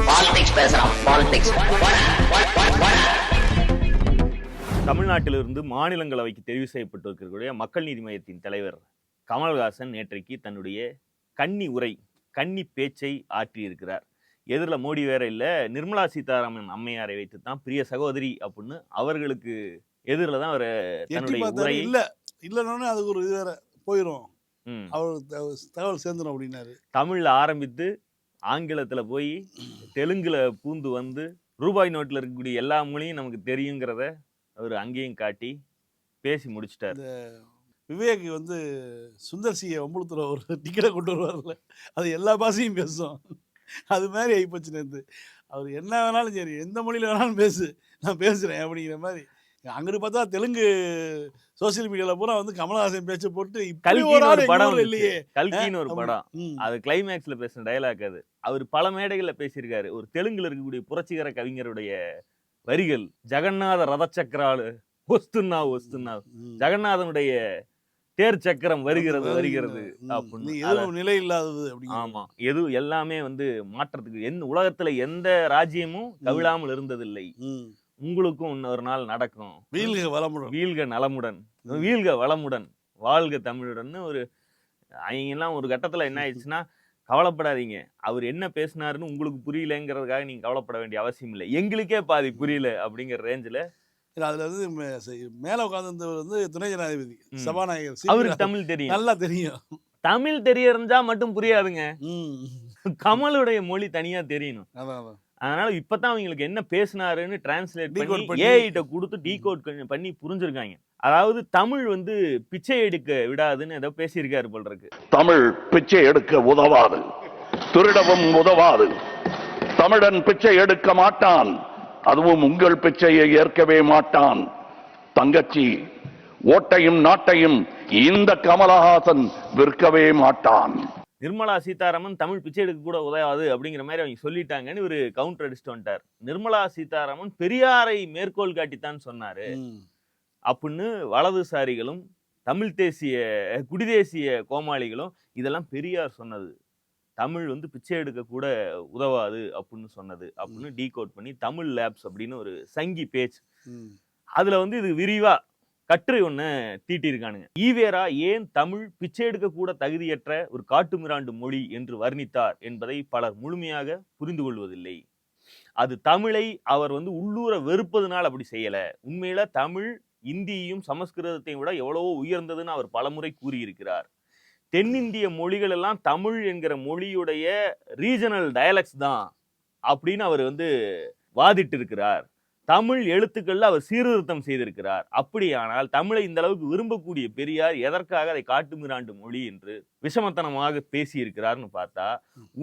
Politics பேசுறான். Politics. தமிழ்நாட்டிலிருந்து மாநிலங்களவைக்கு தெரிவு செய்யப்பட்டிருக்கக்கூடிய மக்கள் நீதி மையத்தின் தலைவர் கமல்ஹாசன் நேற்றைக்கு தன்னுடைய கன்னி பேச்சை ஆற்றியிருக்கிறார். எதிரில் மோடி வேற இல்ல, நிர்மலா சீதாராமன் அம்மையாரை வைத்து தான் பிரிய சகோதரி அப்படின்னு அவர்களுக்கு எதிரில் தான் அவர் தன்னுடைய உரையை இல்லைன்னு அதுக்கு ஒரு இது வேற போயிடும், அவர் தகவல் சேர்ந்துடும் அப்படின்னாரு. தமிழ்ல ஆரம்பித்து ஆங்கிலத்துல போய் தெலுங்குல பூந்து வந்து ரூபாய் நோட்டில் இருக்கக்கூடிய எல்லா மொழியும் நமக்கு தெரியுங்கிறத அவர் அங்கேயும் காட்டி பேசி முடிச்சிட்டார். விவேக் வந்து சுந்தர்சியை வம்புழுத்துற ஒரு டிக்கெட்டை கொண்டு வருவார்ல, அது எல்லா பாஷையும் பேசும். அது மாதிரி ஆகிப்போச்சு நேற்று. அவர் என்ன வேணாலும் சரி, எந்த மொழியில் வேணாலும் பேசு, நான் பேசுகிறேன் அப்படிங்கிற மாதிரி. அங்கிட்டு பார்த்தா தெலுங்கு சோசியல் மீடியால பூரா வந்து கமலஹாசன் பேச்ச போட்டு கல்கின்னு ஒரு படம் இல்லையே, கல்கின்னு ஒரு படம், அது கிளைமேக்ஸ்ல பேசின டயலாக். அது அவர் பல மேடைகள்ல பேசியிருக்காரு. ஒரு தெலுங்குல இருக்கக்கூடிய புரட்சிகர கவிஞருடைய வரிகள், ஜெகநாத ரதச்சக்கராலு ஒஸ்துன்னா ஒஸ்துன்னா, ஜெகநாதனுடைய தேர் சக்கரம் வருகிறது அப்படின்னு நிலை இல்லாதது. ஆமா, எது எல்லாமே வந்து மாற்றத்துக்கு உலகத்துல எந்த ராஜ்யமும் கவிழாமல் இருந்ததில்லை. உங்களுக்கும் இன்னொரு நாள் நடக்கும். வீழ்க வளமுடன், வீழ்க நலமுடன், வீழ்க வளமுடன், வாழ்க தமிழுடன். அவங்க எல்லாம் ஒரு கட்டத்துல என்ன ஆயிடுச்சுன்னா, கவலைப்படாதீங்க, அவர் என்ன பேசினாருன்னு உங்களுக்கு புரியலங்கிறதுக்காக நீங்க கவலைப்பட வேண்டிய அவசியம் இல்லை, எங்களுக்கே பாதி புரியல அப்படிங்கிற ரேஞ்சில். அதுல வந்து மேல உட்கார்ந்தவர் வந்து துணை ஜனாதிபதி சபாநாயகர், அவருக்கு தமிழ் தெரியும், நல்லா தெரியும். தமிழ் தெரிஞ்சா மட்டும் புரியாதுங்க, கமலுடைய மொழி தனியா தெரியணும். அதனால இப்பதான் அவங்களுக்கு என்ன பேசினாருன்னு டிரான்ஸ்லேட் பண்ணி ஏஐட்ட கொடுத்து டீகோட் பண்ணி புரிஞ்சிருக்காங்க. அதாவது தமிழ் வந்து பிச்சை எடுக்க விடாதுன்னு ஏதோ பேசியிருக்காரு போல இருக்கு. தமிழ் பிச்சை எடுக்க உதவாது, திருடவும் உதவாது. தமிழன் பிச்சை எடுக்க மாட்டான், அதுவும் உங்கள் பிச்சையை ஏற்கவே மாட்டான். தங்கச்சி, ஓட்டையும் நாட்டையும் இந்த கமலஹாசன் விற்கவே மாட்டான். நிர்மலா சீதாராமன் தமிழ் பிச்சை எடுக்க கூட உதவாது அப்படிங்கிற மாதிரி அவங்க சொல்லிட்டாங்கன்னு ஒரு கவுண்டர் அடிச்சுட்டு வந்துட்டார். நிர்மலா சீதாராமன் பெரியாரை மேற்கோள் காட்டித்தான் சொன்னாரு அப்படின்னு வலதுசாரிகளும் தமிழ் தேசிய குடிதேசிய கோமாளிகளும் இதெல்லாம் பெரியார் சொன்னது, தமிழ் வந்து பிச்சை எடுக்க கூட உதவாது அப்படின்னு சொன்னது அப்படின்னு டீகோட் பண்ணி தமிழ் லேப்ஸ் அப்படின்னு ஒரு சங்கி பேஜ், அதுல வந்து இது விரிவா கட்டுரை ஒண்ணு தீட்டியிருக்கானுங்க. ஈவேரா ஏன் தமிழ் பிச்சை எடுக்க கூட தகுதியற்ற ஒரு காட்டுமிராண்டு மொழி என்று வர்ணித்தார் என்பதை பலர் முழுமையாக புரிந்து கொள்வதில்லை. அது தமிழை அவர் வந்து உள்ளூர வெறுப்பதுனால் அப்படி செய்யல. உண்மையில தமிழ் இந்தியையும் சமஸ்கிருதத்தையும் விட எவ்வளவோ உயர்ந்ததுன்னு அவர் பலமுறை கூறியிருக்கிறார். தென்னிந்திய மொழிகள் எல்லாம் தமிழ் என்கிற மொழியுடைய ரீஜனல் டயலக்ட்ஸ் தான் அப்படின்னு அவர் வந்து வாதிட்டு இருக்கிறார். தமிழ் எழுத்துக்கள்ல அவர் சீர்திருத்தம் செய்திருக்கிறார். அப்படியானால் தமிழை இந்த அளவுக்கு விரும்பக்கூடிய பெரியார் எதற்காக அதை காட்டுமிராண்டு மொழி என்று விஷமத்தனமாக பேசியிருக்கிறார்னு பார்த்தா,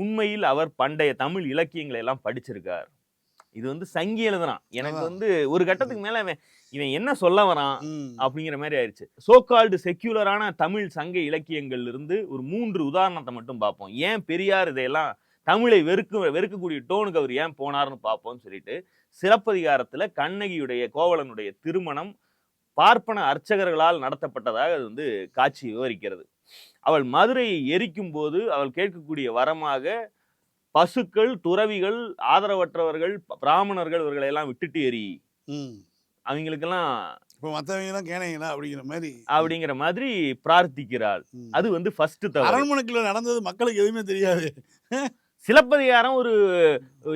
உண்மையில் அவர் பண்டைய தமிழ் இலக்கியங்களை எல்லாம் படிச்சிருக்கார். இது வந்து சங்கி எழுதுறான். எனக்கு வந்து ஒரு கட்டத்துக்கு மேல இவன் என்ன சொல்ல வரான் அப்படிங்கிற மாதிரி ஆயிடுச்சு. சோகால்டு செக்யூலரான தமிழ் சங்க இலக்கியங்கள் இருந்து ஒரு 3 உதாரணத்தை மட்டும் பார்ப்போம். ஏன் பெரியார் இதையெல்லாம் தமிழை வெறுக்கக்கூடிய டோனுக்கு அவர் ஏன் போனார்னு பார்ப்போம்னு சொல்லிட்டு, சிலப்பதிகாரத்துல கண்ணகியுடைய கோவலனுடைய திருமணம் பார்ப்பன அர்ச்சகர்களால் நடத்தப்பட்டதாக அது வந்து காட்சி விவரிக்கிறது. அவள் மதுரையை எரிக்கும் போது அவள் கேட்கக்கூடிய வரமாக பசுக்கள், துறவிகள், ஆதரவற்றவர்கள், பிராமணர்கள் இவர்களை எல்லாம் விட்டுட்டு எரி, அவங்களுக்கெல்லாம் அப்படிங்கிற மாதிரி பிரார்த்திக்கிறாள். அது வந்து ஃபர்ஸ்ட் தவறு. அரண்மனைக்குள்ள நடந்தது மக்களுக்கு எதுவுமே தெரியாது. சிலப்பதிகாரம் ஒரு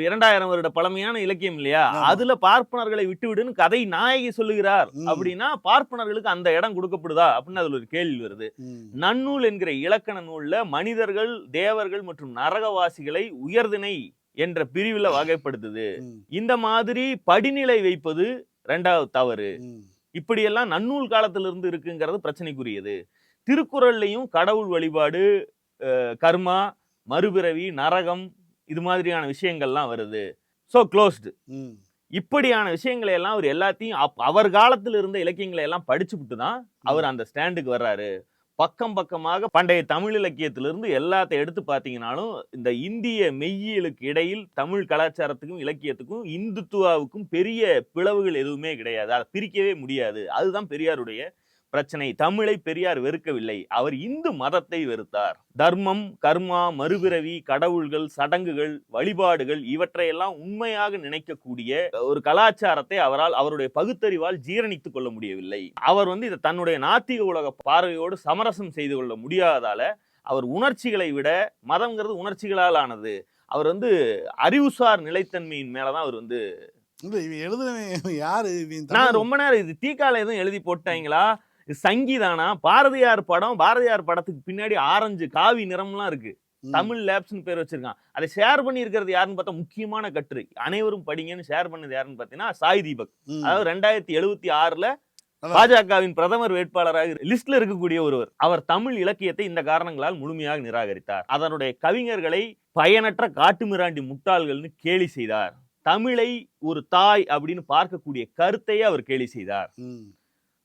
2000 வருட பழமையான இலக்கியம் இல்லையா, அதுல பார்ப்பனர்களை விட்டுவிடுன்னு கதை நாயகி சொல்லுகிறார் அப்படின்னா பார்ப்பனர்களுக்கு அந்த இடம் கொடுக்கப்படுதா அப்படின்னு அதுல ஒரு கேள்வி வருது. நன்னூல் என்கிற இலக்கண நூல்ல மனிதர்கள், தேவர்கள் மற்றும் நரகவாசிகளை உயர்திணை என்ற பிரிவுல வகைப்படுத்துது. இந்த மாதிரி படிநிலை வைப்பது 2வது தவறு. இப்படியெல்லாம் நன்னூல் காலத்திலிருந்து இருக்குங்கிறது பிரச்சனைக்குரியது. திருக்குறள்லையும் கடவுள் வழிபாடு, கர்மா, மறுபிறவி, நரகம், இது மாதிரியான விஷயங்கள்லாம் வருது. So closed. இப்படியான விஷயங்களை எல்லாம் அவர் எல்லாத்தையும் அவர் காலத்தில் இருந்த இலக்கியங்களை எல்லாம் படிச்சுட்டு தான் அவர் அந்த ஸ்டாண்டுக்கு வர்றாரு. பக்கமாக பண்டைய தமிழ் இலக்கியத்திலிருந்து எல்லாத்தையும் எடுத்து பார்த்தீங்கன்னாலும் இந்த இந்திய மெய்யியலுக்கு இடையில் தமிழ் கலாச்சாரத்துக்கும் இலக்கியத்துக்கும் இந்துத்துவாவுக்கும் பெரிய பிளவுகள் எதுவுமே கிடையாது. அதை பிரிக்கவே முடியாது. அதுதான் பெரியாருடைய பிரச்சனை. தமிழை பெரியார் வெறுக்கவில்லை, அவர் இந்து மதத்தை வெறுத்தார். தர்மம், கர்மா, மறுபிறவி, கடவுள்கள், சடங்குகள், வழிபாடுகள் இவற்றையெல்லாம் உண்மையாக நினைக்கக்கூடிய ஒரு கலாச்சாரத்தை அவருடைய பகுத்தறிவால் ஜீரணித்துக் கொள்ள முடியவில்லை. அவர் இதை தன்னுடைய நாத்திக உலக பார்வையோடு சமரசம் செய்து கொள்ள முடியாதால அவர் உணர்ச்சிகளை விட, மதம்ங்கிறது உணர்ச்சிகளால் ஆனது, அவர் அறிவுசார் நிலைத்தன்மையின் மேலதான் அவர் நான் ரொம்ப நேரம் இது தீக்கால எதுவும் எழுதி போட்டாங்களா, சங்கீதானா, பாரதியார் படத்துக்கு பின்னாடி ஆரஞ்சு காவி நிறம்லாம் இருக்கு, தமிழ் லேப்ஸ்னு பேர் வச்சிருக்கான். அதை ஷேர் பண்ணி இருக்கிறது யாருன்னு பார்த்தா முக்கியமான கட்டுரை, அனைவரும் படிங்கன்னு ஷேர் பண்ணது யாருன்னு பார்த்தீங்கன்னா சாய் தீபக். அதாவது 2076 பாஜகவின் பிரதமர் வேட்பாளராக லிஸ்ட்ல இருக்கக்கூடிய ஒருவர். அவர் தமிழ் இலக்கியத்தை இந்த காரணங்களால் முழுமையாக நிராகரித்தார். அதனுடைய கவிஞர்களை பயனற்ற காட்டுமிராண்டி முட்டாள்கள்னு கேலி செய்தார். தமிழை ஒரு தாய் அப்படின்னு பார்க்கக்கூடிய கருத்தையே அவர் கேலி செய்தார்.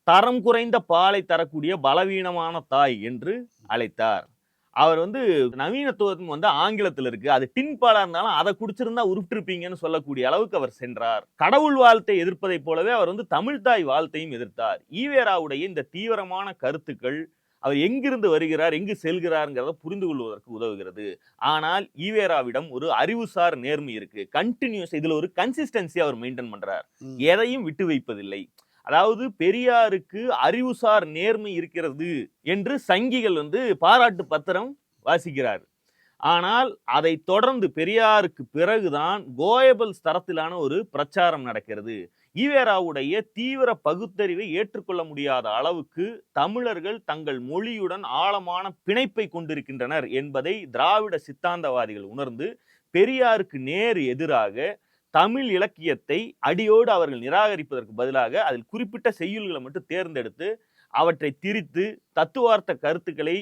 தரம் குறைந்த பாலை தரக்கூடிய பலவீனமான தாய் என்று அழைத்தார். அவர் நவீனத்துவம் ஆங்கிலத்தில் இருக்கு, அது டின் பாலா இருந்தாலும் அதை குடிச்சிருந்தா உருப்பிருப்பீங்கன்னு சொல்லக்கூடிய அளவுக்கு அவர் சென்றார். கடவுள் வாழ்த்தை எதிர்ப்பதை போலவே அவர் தமிழ் தாய் வாழ்த்தையும் எதிர்த்தார். ஈவேராவுடைய இந்த தீவிரமான கருத்துக்கள் அவர் எங்கிருந்து வருகிறார், எங்கு செல்கிறார்ங்கிறத புரிந்து கொள்வதற்கு உதவுகிறது. ஆனால் ஈவேராவிடம் ஒரு அறிவுசார் நேர்மை இருக்கு, கண்டினியூஸ், இதுல ஒரு கன்சிஸ்டன்சி அவர் மெயின்டைன் பண்றார், எதையும் விட்டு வைப்பதில்லை. அதாவது பெரியாருக்கு அறிவுசார் நேர்மை இருக்கிறது என்று சங்கிகள் பாராட்டு பத்திரம் வாசிக்கிறார். ஆனால் அதை தொடர்ந்து பெரியாருக்கு பிறகுதான் கோயபல்ஸ் தரத்திலான ஒரு பிரச்சாரம் நடக்கிறது. ஈவேராவுடைய தீவிர பகுத்தறிவை ஏற்றுக்கொள்ள முடியாத அளவுக்கு தமிழர்கள் தங்கள் மொழியுடன் ஆழமான பிணைப்பை கொண்டிருக்கின்றனர் என்பதை திராவிட சித்தாந்தவாதிகள் உணர்ந்து பெரியாருக்கு நேர் எதிராக தமிழ் இலக்கியத்தை அடியோடு அவர்கள் நிராகரிப்பதற்கு பதிலாக அதில் குறிப்பிட்ட செய்யுள்களை மட்டும் தேர்ந்தெடுத்து அவற்றை திரித்து தத்துவார்த்த கருத்துக்களை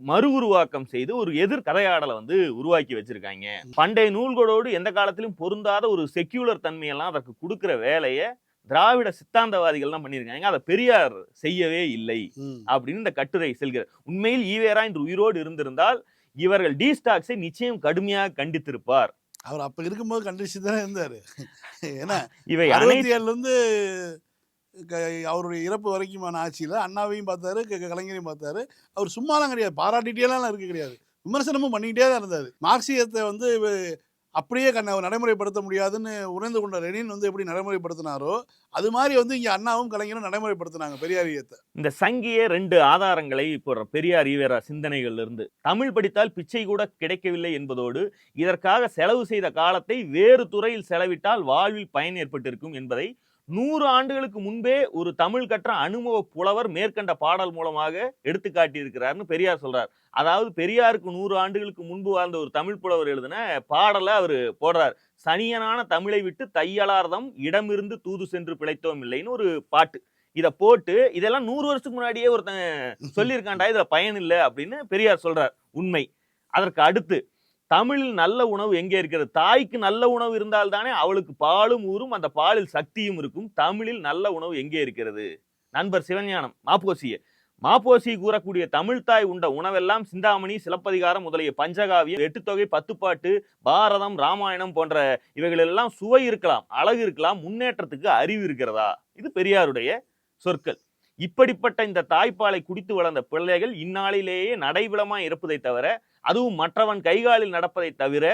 மறு உருவாக்கம் செய்து ஒரு எதிர் கதையாடலை உருவாக்கி வச்சிருக்காங்க. பண்டைய நூல்களோடு எந்த காலத்திலும் பொருந்தாத ஒரு செக்யூலர் தன்மையெல்லாம் அதற்கு கொடுக்கிற வேலையை திராவிட சித்தாந்தவாதிகள் தான் பண்ணியிருக்காங்க. அதை பெரியார் செய்யவே இல்லை அப்படின்னு இந்த கட்டுரை செல்கிற. உண்மையில் ஈவேரா இன்று உயிரோடு இருந்திருந்தால் இவர்கள் டீஸ்டாக்ஸை நிச்சயம் கடுமையாக கண்டித்திருப்பார். அவர் அப்ப இருக்கும்போது கண்டிச்சு தானே இருந்தாரு. ஏன்னா இவை 67 அவருடைய இறப்பு வரைக்குமான ஆட்சியில் அண்ணாவையும் பார்த்தாரு, கலைஞரையும் பார்த்தாரு. அவர் சும்மாலாம் கிடையாது, பாராட்டிட்டேலாம் இருக்க கிடையாது, விமர்சனமும் பண்ணிக்கிட்டே தான் இருந்தார். மார்க்சியத்தை அப்படியே நடைமுறைப்படுத்த முடியாதுன்னு உணர்ந்து கொண்ட லெனின் எப்படி நடைமுறைப்படுத்தினாரோ அது மாதிரி இங்கே அண்ணாவும் கலைஞரும் நடைமுறைப்படுத்தினாங்க பெரியாரியத்தை. இந்த சங்கிய 2 ஆதாரங்களை இப்போ பெரியார் ஈவேரா சிந்தனைகள் இருந்து, தமிழ் படித்தால் பிச்சை கூட கிடைக்கவில்லை என்பதோடு இதற்காக செலவு செய்த காலத்தை வேறு துறையில் செலவிட்டால் வாழ்வில் பயன் ஏற்பட்டிருக்கும் என்பதை 100 ஆண்டுகளுக்கு முன்பே ஒரு தமிழ் கற்ற அனுபவ புலவர் மேற்கண்ட பாடல் மூலமாக எடுத்து காட்டியிருக்கிறார்னு பெரியார் சொல்றார். அதாவது பெரியாருக்கு 100 ஆண்டுகளுக்கு முன்பு வாழ்ந்த ஒரு தமிழ் புலவர் எழுதின பாடலை அவர் போடுறார். சனியனான தமிழை விட்டு தையலார்தம் இடமிருந்து தூது சென்று பிழைத்தோம் இல்லைன்னு ஒரு பாட்டு. இதை போட்டு இதெல்லாம் 100 வருஷத்துக்கு முன்னாடியே ஒருத்தன் சொல்லியிருக்காண்டா, இதுல பயன் இல்லை அப்படின்னு பெரியார் சொல்றார். உண்மை. அதற்கு அடுத்து தமிழில் நல்ல உணவு எங்கே இருக்கிறது? தாய்க்கு நல்ல உணவு இருந்தால் தானே அவளுக்கு பாலும் ஊரும், அந்த பாலில் சக்தியும் இருக்கும். தமிழில் நல்ல உணவு எங்கே இருக்கிறது? நண்பர் சிவஞானம் மாப்போசி கூறக்கூடிய தமிழ் தாய் உண்ட உணவெல்லாம் சிந்தாமணி, சிலப்பதிகாரம் முதலிய பஞ்சகாவியம், 8 தொகை, 10 பாட்டு, பாரதம், ராமாயணம் போன்ற இவைகளெல்லாம் சுவை இருக்கலாம், அழகு இருக்கலாம், முன்னேற்றத்துக்கு அறிவு இருக்கிறதா? இது பெரியாருடைய சொற்கள். இப்படிப்பட்ட இந்த தாய்ப்பாலை குடித்து வளர்ந்த பிள்ளைகள் இந்நாளிலேயே நடைவிளமாய் இருப்பதை தவிர, அதுவும் மற்றவன் கைகாலில் நடப்பதை தவிர,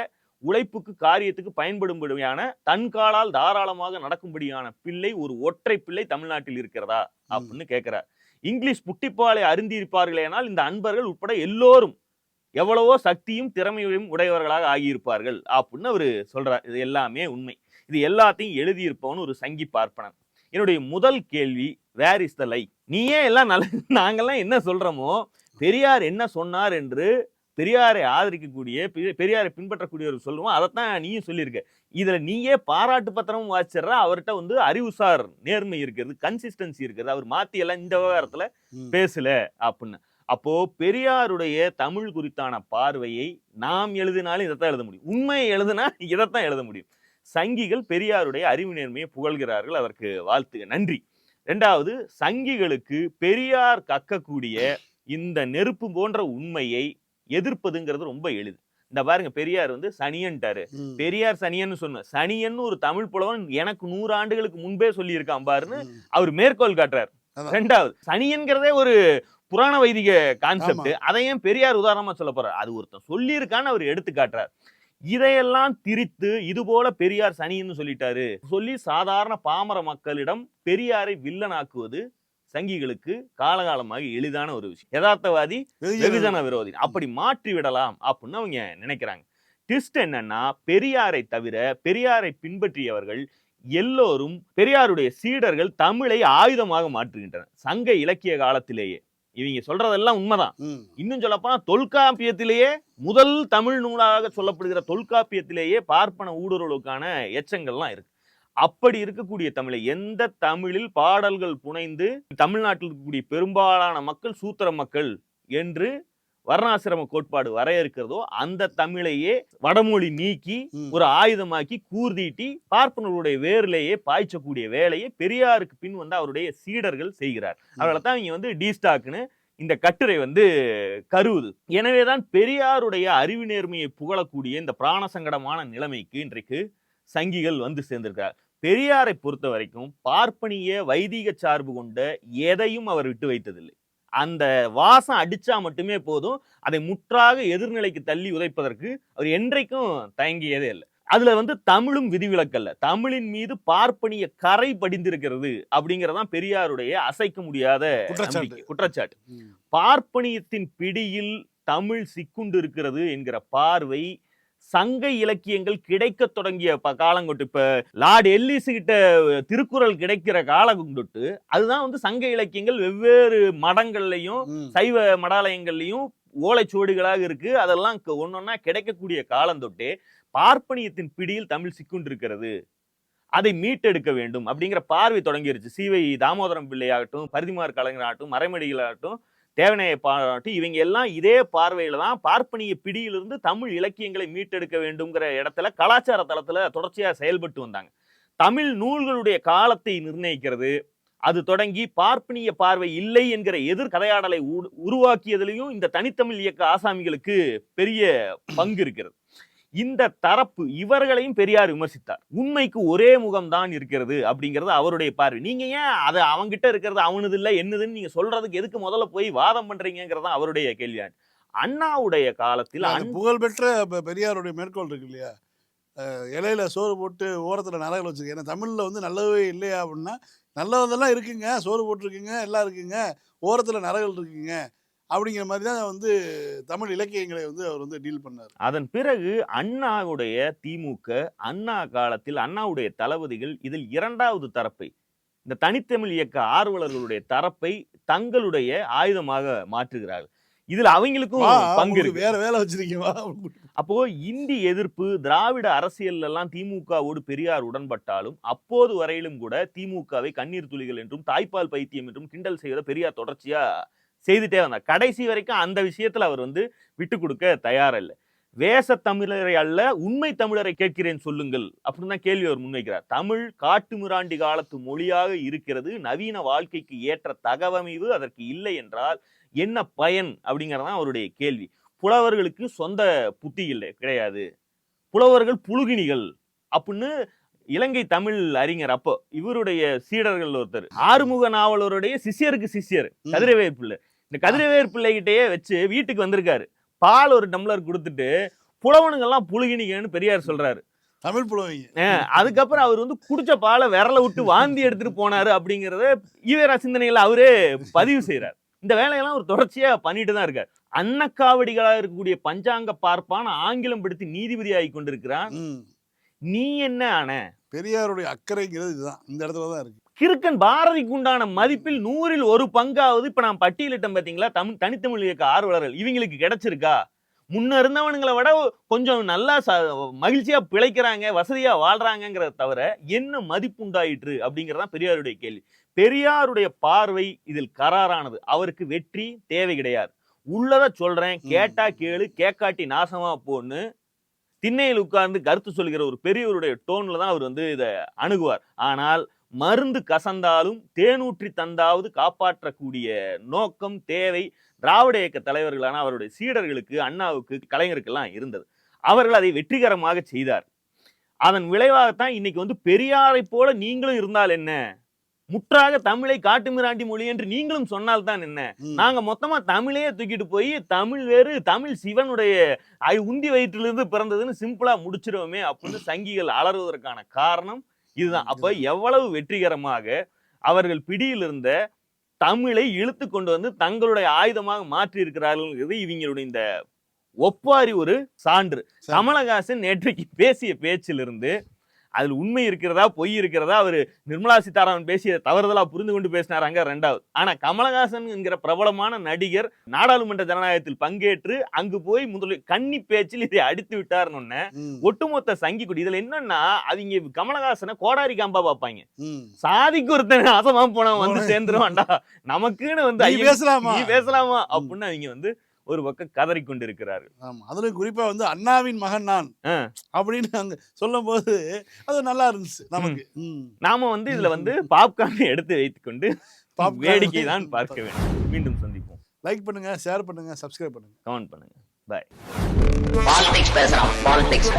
உழைப்புக்கு காரியத்துக்கு பயன்படும்படியான தன் காலால் தாராளமாக நடக்கும்படியான பிள்ளை, ஒரு ஒற்றை பிள்ளை தமிழ்நாட்டில் இருக்கிறதா அப்படின்னு கேட்கிறார். இங்கிலீஷ் புட்டிப்பாலை அருந்தியிருப்பார்களேனால் இந்த அன்பர்கள் உட்பட எல்லோரும் எவ்வளவோ சக்தியும் திறமையும் உடையவர்களாக ஆகியிருப்பார்கள் அப்படின்னு அவரு சொல்றார். இது எல்லாமே உண்மை. இது எல்லாத்தையும் எழுதியிருப்பவன் ஒரு சங்கி பார்ப்பனன். என்னுடைய முதல் கேள்வி, வேர் இஸ் த லை? நீயே எல்லாம் நாங்கெல்லாம் என்ன சொல்றோமோ, பெரியார் என்ன சொன்னார் என்று பெரியாரை ஆதரிக்கக்கூடிய, பெரியாரை பின்பற்றக்கூடியவர் சொல்லுவோம், அதைத்தான் நீயும் சொல்லியிருக்க. இதுல நீயே பாராட்டு பத்திரமும் வாசிடுற. அவர்கிட்ட அறிவுசார் நேர்மை இருக்கிறது, கன்சிஸ்டன்சி இருக்கிறது, அவர் மாத்தி எல்லாம் இந்த விவகாரத்துல பேசல அப்படின்னு. அப்போ பெரியாருடைய தமிழ் குறித்தான பார்வையை நாம் எழுதினாலும் இதைத்தான் எழுத முடியும், உண்மையை எழுதினா இதைத்தான் எழுத முடியும். சங்கிகள் பெரியாருடைய அறிவு நேர்மையை புகழ்கிறார்கள், அதற்கு வாழ்த்துக, நன்றி. 2வது, சங்கிகளுக்கு பெரியார் கக்கக்கூடிய இந்த நெருப்பு போன்ற உண்மையை எதிர்ப்பதுங்கிறது ரொம்ப எளிது. இந்த பாருங்க, பெரியார் சனியன்ட்டாரு. பெரியார் சனியன்னு சொன்ன, சனியன்னு ஒரு தமிழ் புலவன் எனக்கு 100 ஆண்டுகளுக்கு முன்பே சொல்லி இருக்கான் பாருன்னு அவர் மேற்கோள் காட்டுறார். ரெண்டாவது சனியன்கிறதே ஒரு புராண வைதிக கான்செப்ட். அதையும் பெரியார் உதாரணமா சொல்ல போறார். அது ஒருத்தன் சொல்லியிருக்கான்னு அவர் எடுத்து காட்டுறார். இதையெல்லாம் திரித்து இது போல பெரியார் சனின்னு சொல்லிட்டாரு சொல்லி சாதாரண பாமர மக்களிடம் பெரியாரை வில்லனாக்குவது சங்கிகளுக்கு காலகாலமாக எளிதான ஒரு விஷயம். யதார்த்தவாதி, வெகுஜன விரோதி அப்படி மாற்றி விடலாம் அப்படின்னு அவங்க நினைக்கிறாங்க. ட்விஸ்ட் என்னன்னா, பெரியாரை தவிர பெரியாரை பின்பற்றியவர்கள் எல்லோரும் பெரியாருடைய சீடர்கள் தமிழை ஆயுதமாக மாற்றுகின்றனர். சங்க இலக்கிய காலத்திலேயே இவங்க சொல்றதெல்லாம் உண்மைதான். இன்னும் சொல்லப்போனா தொல்காப்பியத்திலேயே முதல் தமிழ் நூலாக சொல்லப்படுகிற தொல்காப்பியத்திலேயே பார்ப்பன ஊடுருவலுக்கான எச்சங்கள்லாம் இருக்கு. அப்படி இருக்கக்கூடிய தமிழை எந்த தமிழில் பாடல்கள் புனைந்து தமிழ்நாட்டில் இருக்கக்கூடிய பெரும்பாலான மக்கள் சூத்திர மக்கள் என்று வர்ணாசிரம கோட்பாடு வரையறுக்கிறதோ அந்த தமிழையே வடமொழி நீக்கி ஒரு ஆயுதமாக்கி கூர்தீட்டி பார்ப்பனருடைய வேரிலேயே பாய்ச்சக்கூடிய வேலையை பெரியாருக்கு பின் வந்து அவருடைய சீடர்கள் செய்கிறார். அவர்களை தான் இங்க டீஸ்டாக்னு இந்த கட்டுரை கருவுது. எனவேதான் பெரியாருடைய அறிவு நேர்மையை புகழக்கூடிய இந்த பிராண சங்கடமான நிலைமைக்கு இன்றைக்கு சங்கிகள் சேர்ந்திருக்கிறார். பெரியாரை பொறுத்த வரைக்கும் பார்ப்பனிய வைதிக சார்பு கொண்ட எதையும் அவர் விட்டு வைத்ததில்லை. அந்த வாசம் அடிச்சா மட்டுமே போதும், அதை முற்றாக எதிர்நிலைக்கு தள்ளி உதைப்பதற்கு அவர் என்றைக்கும் தயங்கியதே இல்லை. அதுல தமிழும் விதிவிலக்கல்ல. தமிழின் மீது பார்ப்பனிய கரை படிந்திருக்கிறது அப்படிங்கறதான் பெரியாருடைய அசைக்க முடியாத குற்றச்சாட்டு. பார்ப்பனியத்தின் பிடியில் தமிழ் சிக்குண்டு இருக்கிறது என்கிற பார்வை சங்க இலக்கியங்கள் கிடைக்க தொடங்கிய காலங்கொட்டு, இப்ப லார்ட் எல்லிஸ் கிட்ட திருக்குறள் கிடைக்கிற காலங்கொட்டு அதுதான் சங்க இலக்கியங்கள் வெவ்வேறு மடங்கள்லையும் சைவ மடாலயங்கள்லையும் ஓலைச்சுவடிகளாக இருக்கு. அதெல்லாம் ஒன்னொன்னா கிடைக்கக்கூடிய காலம் தொட்டே பார்ப்பனியத்தின் பிடியில் தமிழ் சிக்குண்டு இருக்கிறது, அதை மீட்டெடுக்க வேண்டும் அப்படிங்கிற பார்வை தொடங்கிருச்சு. சிவை தாமோதரம் பிள்ளையாகட்டும், பரிதிமார் கலைஞராகட்டும், மறைமடிகளாகட்டும், தேவனையை பாராட்டும், இவங்க எல்லாம் இதே பார்வையில தான் பார்ப்பனிய பிடியிலிருந்து தமிழ் இலக்கியங்களை மீட்டெடுக்க வேண்டும்ங்கிற இடத்துல கலாச்சார தளத்துல தொடர்ச்சியா செயல்பட்டு வந்தாங்க. தமிழ் நூல்களுடைய காலத்தை நிர்ணயிக்கிறது அது தொடங்கி பார்ப்பனிய பார்வை இல்லை என்கிற எதிர் கதையாடலை உருவாக்கியதிலையும் இந்த தனித்தமிழ் இயக்க ஆசாமிகளுக்கு பெரிய பங்கு இருக்கிறது. இந்த தரப்பு இவர்களையும் பெரியார் விமர்சித்தார். உண்மைக்கு ஒரே முகம்தான் இருக்கிறது அப்படிங்கிறது அவருடைய பார்வை. நீங்க ஏன் அதை அவங்கிட்ட இருக்கிறது அவனது இல்லை என்னதுன்னு நீங்க சொல்றதுக்கு எதுக்கு முதல்ல போய் வாதம் பண்றீங்கிறதா அவருடைய கேள்வி. அண்ணாவுடைய காலத்தில் புகழ்பெற்ற பெரியாருடைய மேற்கோள் இருக்கு இல்லையா, இலையில சோறு போட்டு ஓரத்துல நரகல் வச்சிருக்கு. ஏன்னா தமிழ்ல நல்லவே இல்லையா அப்படின்னா, நல்லதெல்லாம் இருக்குங்க, சோறு போட்டிருக்குங்க, எல்லாம் இருக்குங்க, ஓரத்துல நரகல் இருக்குங்க அப்படிங்கிற மாதிரி தான் தமிழ் இலக்கியங்களை அவர் டீல் பண்ணார். அதன் பிறகு அண்ணாவுடைய திமுக, அண்ணா காலத்தில் அண்ணாவுடைய தளபதிகள் இதில் இரண்டாவது தரப்பை, இந்த தனித்தமிழ் இயக்க ஆர்வலர்களுடைய தரப்பை தங்களுடைய ஆயுதமாக மாற்றுகிறார்கள். இதுல அவங்களுக்கும் பங்கு இருக்கு. வேற வேலை வச்சிருக்கீங்களா? அப்போ இந்தி எதிர்ப்பு திராவிட அரசியல் எல்லாம் திமுகவோடு பெரியார் உடன்பட்டாலும் அப்போது வரையிலும் கூட திமுகவை கண்ணீர் துளிகள் என்றும் தாய்ப்பால் பைத்தியம் என்றும் கிண்டல் செய்வதை பெரியார் தொடர்ச்சியா செய்துட்டே வந்தார். கடைசி வரைக்கும் அந்த விஷயத்துல அவர் விட்டு கொடுக்க தயாரில்லை. வேச தமிழரை அல்ல உண்மை தமிழரை கேட்கிறேன் சொல்லுங்கள் அப்படின்னு தான் கேள்வி அவர் முன்வைக்கிறார். தமிழ் காட்டு மிராண்டி காலத்து மொழியாக இருக்கிறது, நவீன வாழ்க்கைக்கு ஏற்ற தகவமைவு அதற்கு இல்லை என்றால் என்ன பயன் அப்படிங்கறதான் அவருடைய கேள்வி. புலவர்களுக்கு சொந்த புத்தி இல்லை கிடையாது, புலவர்கள் புழுகினிகள் அப்படின்னு இலங்கை தமிழ் அறிஞர் அப்போ இவருடைய சீடர்கள் ஒருத்தர், ஆறுமுக நாவலருடைய சிஷ்யருக்கு சிஷ்யர் கதிரவேர் பிள்ளை, இந்த கதிரவேர் பிள்ளைகிட்டயே வச்சு வீட்டுக்கு வந்திருக்காரு. பால் ஒரு டம்ளர் கொடுத்துட்டு புலவனுங்கெல்லாம் புழுகினிகன்னு பெரியார் சொல்றாரு, தமிழ் புலவங்க. அதுக்கப்புறம் அவர் குடிச்ச பாலை விரல விட்டு வாந்தி எடுத்துட்டு போனாரு அப்படிங்கறத ஈவேரா சிந்தனையில அவரே பதிவு செய்யறாரு. இந்த வேலையெல்லாம் ஒரு தொடர்ச்சியா பண்ணிட்டு தான் இருக்காரு. அன்னக்காவடிகளா இருக்கக்கூடிய பஞ்சாங்க பார்ப்பான் ஆங்கிலம் படுத்தி நீதிபதி ஆகி கொண்டிருக்கிறான். நீ என்ன ஆன? பெரியாருடைய அக்கறைங்கிறது இதுதான், இந்த இடத்துல தான் இருக்கு. கிறுக்கன் பாரதிக்கு உண்டான மதிப்பில் 100ல் 1 பங்காவது இப்ப நான் பட்டியலிட்டம் பாத்தீங்களா தனித்தமிழ் இயக்க ஆர்வலர்கள் இவங்களுக்கு கிடைச்சிருக்கா? முன்ன இருந்தவனுங்களை விட கொஞ்சம் நல்லா மகிழ்ச்சியா பிழைக்கிறாங்க, வசதியா வாழ்றாங்கிறத தவிர என்ன மதிப்பு உண்டாயிற்று அப்படிங்கறதான் பெரியாருடைய கேள்வி. பெரியாருடைய பார்வை இதில் கராரானது. அவருக்கு வெற்றி தேவை கிடையாது. உள்ளத சொல்றேன், கேட்டா கேளு, கேட்காட்டி நாசமா போன்னு திண்ணையில் உட்கார்ந்து கருத்து சொல்கிற ஒரு பெரியவருடைய டோன்ல தான் அவர் இதை அணுகுவார். ஆனால் மருந்து கசந்தாலும் தேனூற்றி தந்தாவது காப்பாற்றக்கூடிய நோக்கம் தேவை திராவிட இயக்க தலைவர்களான அவருடைய சீடர்களுக்கு, அண்ணாவுக்கு, கலைஞருக்கெல்லாம் இருந்தது. அவர்கள் அதை வெற்றிகரமாக செய்தார். அதன் விளைவாகத்தான் இன்னைக்கு பெரியாரை போல நீங்களும் இருந்தால் என்ன, முற்றாக தமிழை காட்டுமிராண்டி மொழி என்று நீங்களும் சொன்னால்தான் என்ன? நாங்க மொத்தமா தமிழையே தூக்கிட்டு போய் தமிழ் வேறு, தமிழ் சிவனுடைய உந்தி வயிற்றிலிருந்து பிறந்ததுன்னு சிம்பிளா முடிச்சிருவோமே அப்படின்னு சங்கிகள் அலறுவதற்கான காரணம் இதுதான். அப்ப எவ்வளவு வெற்றிகரமாக அவர்கள் பிடியில் இருந்த தமிழை இழுத்து கொண்டு வந்து தங்களுடைய ஆயுதமாக மாற்றி இருக்கிறார்கள் இவங்களுடைய இந்த ஒப்பாரி ஒரு சான்று. கமலஹாசன் நேற்றைக்கு பேசிய பேச்சிலிருந்து அதுல உண்மை இருக்கிறதா பொய் இருக்கிறதா அவரு நிர்மலா சீதாராமன் பேசிய தவறுதலா புரிந்து கொண்டு பேசினாராங்க ரெண்டாவது. ஆனா கமலஹாசன் என்கிற பிரபலமான நடிகர் நாடாளுமன்ற ஜனநாயகத்தில் பங்கேற்று அங்கு போய் முதலில் கன்னி பேச்சில் இதை அடித்து விட்டாருன்னு ஒட்டுமொத்த சங்கி கொடி. இதுல என்னன்னா அவங்க கமலஹாசனை கோடாரி காம்பா பார்ப்பாங்க. சாதிக்கு ஒருத்தன் ஆசமா போனவன் வந்து சேர்ந்துருவான்டா, நமக்குன்னு வந்து நீ பேசலாமா அப்படின்னு அவங்க வந்து ஒரு பக்கம் கதறி கொண்டிருக்கிறார்கள். ஆமா, அதுல குறிப்பா வந்து அண்ணாவின் மகன் நான் அப்படின்னு அங்க சொல்லும் போது அது நல்லா இருந்துச்சு நமக்கு. நாம வந்து இதுல வந்து பாப்கார்ன் எடுத்து வைத்துக் கொண்டு வேடிக்கை தான் பார்க்க வேண்டும். மீண்டும் சந்திப்போம். லைக் பண்ணுங்க, ஷேர் பண்ணுங்க, சப்ஸ்கிரைப் பண்ணுங்க, கமெண்ட் பண்ணுங்க. பாய். பாலிடிக்ஸ் பேசுறான், பாலிடிக்ஸ்.